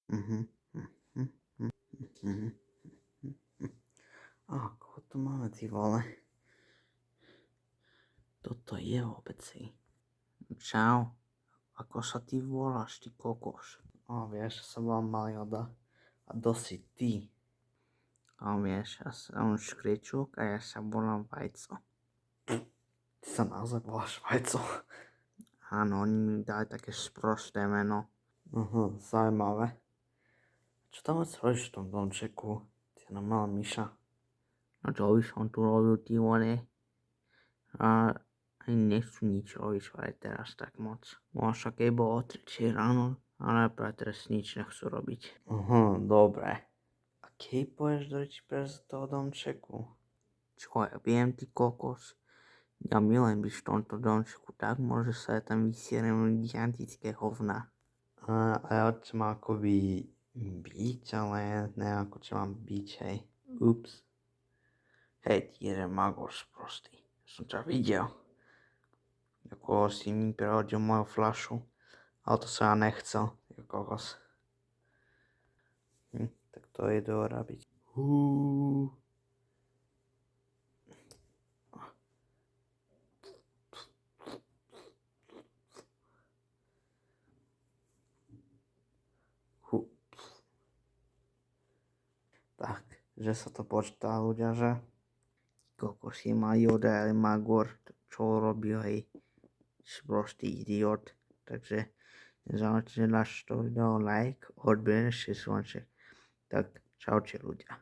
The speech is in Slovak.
Mhm, mhm, mhm, mhm, mhm. A koho tu máme, ty vole? Toto je vôbec si. Čau, ako sa ty voláš, ty kokos? Vieš, sa volám Malioda. A kto si ty? Vieš, ja som Škriečuk a ja sa volám Vajco. Ty sa naozaj voláš Vajco? Áno, oni mi dali také sprosté meno. Zaujímavé. Čo tam robíš v tom domčeku? Ty na malá myša. No čo by som tu robil, ty vole? A ani nechcú nič robiť aj teraz tak moc. Možno keď bolo o 3 ráno, ale práve teraz nič nechcú robiť. Dobre. A keď pôjdeš do reči z toho domčeku? Čo ja viem, ty kokos? Ja milujem byť v tomto domčeku, tak môže sa tam vysierem gigantické hovna. A ja čo mám akoby byť, ale neviem ako čo mám byť, hej. Ups. Hej, ty jeden magor sprostý. Som ťa videl. Ako si mi prehodil moju fľašu. Ale to som ja nechcel. Ty kokos. Tak to je dorabiť. Tak, že sa to počíta ľudia, že? Kokos je Majoda, ale Magor, čo robil, hej. Sprostý idiot. Takže nezáleží, že dáš to video like, odberieš si zvonček. Tak čaute ľudia.